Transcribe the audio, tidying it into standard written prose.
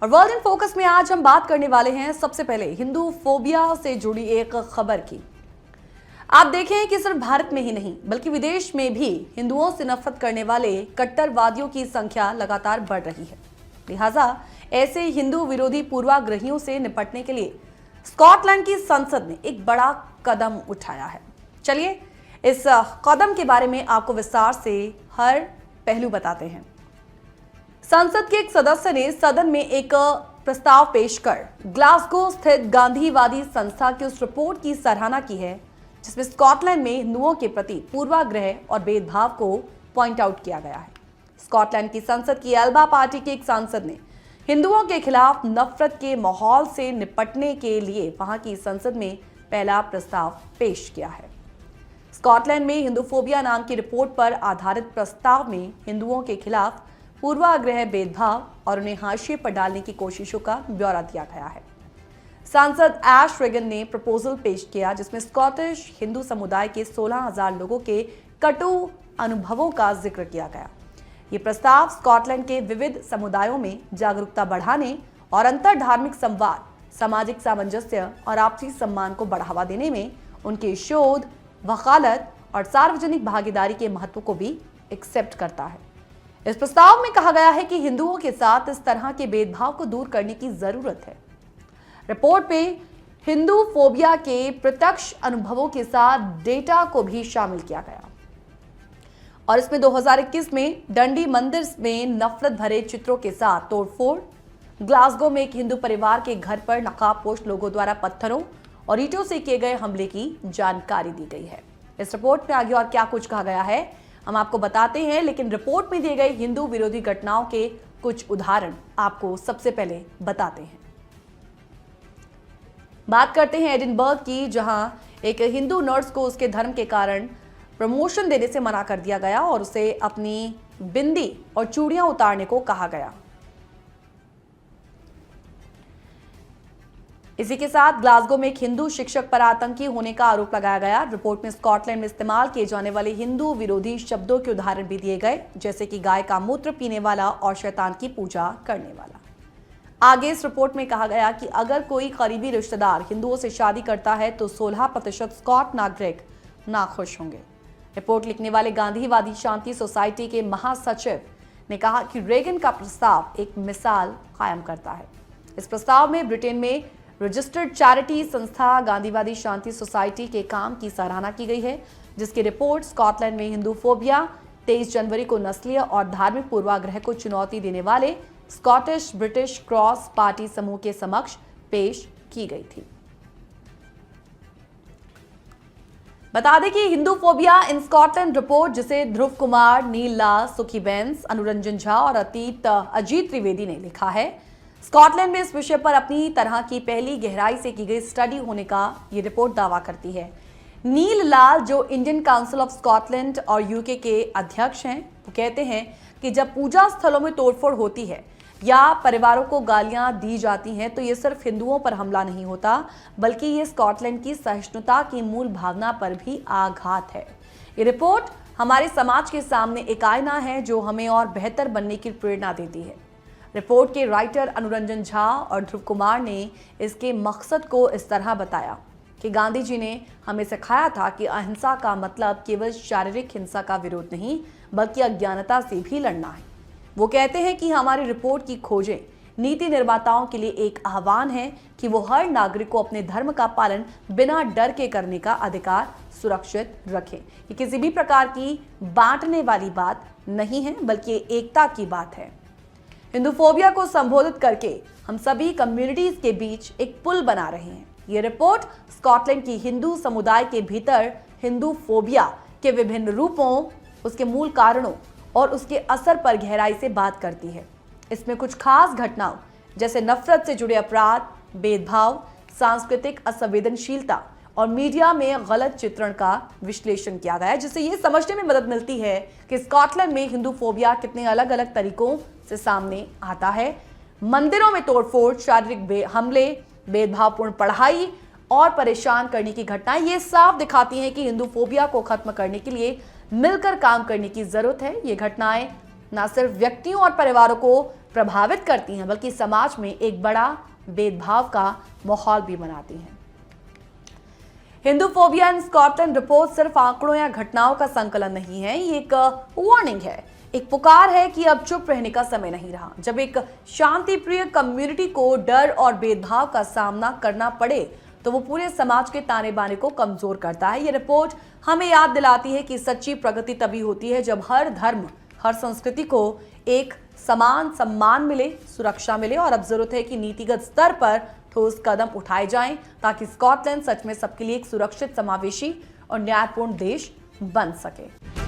और world in focus में आज हम बात करने वाले हैं सबसे पहले हिंदू फोबिया से जुड़ी एक खबर की। आप देखें कि सिर्फ भारत में ही नहीं बल्कि विदेश में भी हिंदुओं से नफरत करने वाले कट्टरवादियों की संख्या लगातार बढ़ रही है। लिहाजा ऐसे हिंदू विरोधी पूर्वाग्रहियों से निपटने के लिए स्कॉटलैंड की संसद ने एक बड़ा कदम उठाया है। चलिए इस कदम के बारे में आपको विस्तार से हर पहलू बताते हैं। संसद के एक सदस्य ने सदन में एक प्रस्ताव पेश कर ग्लासगो स्थित गांधीवादी संस्था की उस रिपोर्ट की सराहना की है जिसमें स्कॉटलैंड में हिंदुओं के प्रति पूर्वाग्रह और भेदभाव को पॉइंट आउट किया गया है। स्कॉटलैंड की संसद की एल्बा पार्टी के एक सांसद ने हिंदुओं के खिलाफ नफरत के माहौल से निपटने के लिए वहां की संसद में पहला प्रस्ताव पेश किया है। स्कॉटलैंड में हिंदूफोबिया नाम की रिपोर्ट पर आधारित प्रस्ताव में हिंदुओं के खिलाफ पूर्वाग्रह, भेदभाव और उन्हें हाशिए पर डालने की कोशिशों का ब्यौरा दिया गया है। सांसद एश रेगन ने प्रपोजल पेश किया जिसमें स्कॉटिश हिंदू समुदाय के 16,000 लोगों के कटु अनुभवों का जिक्र किया गया। ये प्रस्ताव स्कॉटलैंड के विविध समुदायों में जागरूकता बढ़ाने और अंतर धार्मिक संवाद, सामाजिक सामंजस्य और आपसी सम्मान को बढ़ावा देने में उनके शोध, वकालत और सार्वजनिक भागीदारी के महत्व को भी एक्सेप्ट करता है। इस प्रस्ताव में कहा गया है कि हिंदुओं के साथ इस तरह के भेदभाव को दूर करने की जरूरत है। रिपोर्ट में हिंदू फोबिया के प्रत्यक्ष अनुभवों के साथ डेटा को भी शामिल किया गया और इसमें 2021 में डंडी मंदिर में नफरत भरे चित्रों के साथ तोड़फोड़, ग्लासगो में एक हिंदू परिवार के घर पर नकाबपोश लोगों द्वारा पत्थरों और ईंटों से किए गए हमले की जानकारी दी गई है। इस रिपोर्ट में आगे और क्या कुछ कहा गया है हम आपको बताते हैं, लेकिन रिपोर्ट में दिए गए हिंदू विरोधी घटनाओं के कुछ उदाहरण आपको सबसे पहले बताते हैं। बात करते हैं एडिनबर्ग की, जहां एक हिंदू नर्स को उसके धर्म के कारण प्रमोशन देने से मना कर दिया गया और उसे अपनी बिंदी और चूड़ियां उतारने को कहा गया। इसी के साथ ग्लासगो में एक हिंदू शिक्षक पर आतंकी होने का आरोप लगाया गया। रिपोर्ट में स्कॉटलैंड में इस्तेमाल किए जाने वाले हिंदू विरोधी शब्दों के उदाहरण भी दिए गए, जैसे कि गाय का मूत्र पीने वाला और शैतान की पूजा करने वाला। आगे इस रिपोर्ट में कहा गया कि अगर कोई करीबी रिश्तेदार हिंदुओं से शादी करता है तो 16% स्कॉट नागरिक नाखुश होंगे। रिपोर्ट लिखने वाले गांधीवादी शांति सोसाइटी के महासचिव ने कहा कि रेगन का प्रस्ताव एक मिसाल कायम करता है। इस प्रस्ताव में ब्रिटेन में रजिस्टर्ड चैरिटी संस्था गांधीवादी शांति सोसाइटी के काम की सराहना की गई है, जिसकी रिपोर्ट स्कॉटलैंड में हिंदू फोबिया 23 जनवरी को नस्लीय और धार्मिक पूर्वाग्रह को चुनौती देने वाले स्कॉटिश ब्रिटिश क्रॉस पार्टी समूह के समक्ष पेश की गई थी। बता दें कि हिंदू फोबिया इन स्कॉटलैंड रिपोर्ट, जिसे ध्रुव कुमार, नील लाल, सुखी बेंस, अनुरंजन झा और अजीत त्रिवेदी ने लिखा है। स्कॉटलैंड में इस विषय पर अपनी तरह की पहली गहराई से की गई स्टडी होने का ये रिपोर्ट दावा करती है। नील लाल, जो इंडियन काउंसिल ऑफ स्कॉटलैंड और यूके के अध्यक्ष हैं, वो कहते हैं कि जब पूजा स्थलों में तोड़फोड़ होती है या परिवारों को गालियां दी जाती हैं तो ये सिर्फ हिंदुओं पर हमला नहीं होता, बल्कि ये स्कॉटलैंड की सहिष्णुता की मूल भावना पर भी आघात है। ये रिपोर्ट हमारे समाज के सामने एक आईना है जो हमें और बेहतर बनने की प्रेरणा देती है। रिपोर्ट के राइटर अनुरंजन झा और ध्रुव कुमार ने इसके मकसद को इस तरह बताया कि गांधी जी ने हमें सिखाया था कि अहिंसा का मतलब केवल शारीरिक हिंसा का विरोध नहीं बल्कि अज्ञानता से भी लड़ना है। वो कहते हैं कि हमारी रिपोर्ट की खोजें नीति निर्माताओं के लिए एक आह्वान है कि वो हर नागरिक को अपने धर्म का पालन बिना डर के करने का अधिकार सुरक्षित रखें। ये किसी भी प्रकार की बांटने वाली बात नहीं है बल्कि एकता की बात है। हिंदूफोबिया को संबोधित करके हम सभी कम्युनिटीज के बीच एक पुल बना रहे हैं। ये रिपोर्ट स्कॉटलैंड की हिंदू समुदाय के भीतर हिंदू फोबिया के विभिन्न रूपों, उसके मूल कारणों और उसके असर पर गहराई से बात करती है। इसमें कुछ खास घटनाओं जैसे नफरत से जुड़े अपराध, भेदभाव, सांस्कृतिक असंवेदनशीलता और मीडिया में गलत चित्रण का विश्लेषण किया गया है, जिससे ये समझने में मदद मिलती है कि स्कॉटलैंड में हिंदू फोबिया कितने अलग अलग तरीकों से सामने आता है। मंदिरों में तोड़फोड़, शारीरिक हमले, भेदभावपूर्ण पढ़ाई और परेशान करने की घटनाएं ये साफ दिखाती हैं कि हिंदू फोबिया को खत्म करने के लिए मिलकर काम करने की जरूरत है। ये घटनाएं न सिर्फ व्यक्तियों और परिवारों को प्रभावित करती हैं बल्कि समाज में एक बड़ा भेदभाव का माहौल भी बनाती हैं। हिंदू फोबिया इन स्कॉटलैंड रिपोर्ट सिर्फ आंकड़ों या घटनाओं का संकलन नहीं है, ये एक वार्निंग है, एक पुकार है कि अब चुप रहने का समय नहीं रहा। जब एक शांति प्रिय कम्युनिटी को डर और भेदभाव का सामना करना पड़े तो वो पूरे समाज के ताने बाने को कमजोर करता है। ये रिपोर्ट हमें याद दिलाती है कि सच्ची प्रगति तभी होती है जब हर धर्म, हर संस्कृति को एक समान सम्मान मिले, सुरक्षा मिले और अब जरूरत है कि नीतिगत स्तर पर ठोस कदम उठाए जाएं ताकि स्कॉटलैंड सच में सबके लिए एक सुरक्षित, समावेशी और न्यायपूर्ण देश बन सके।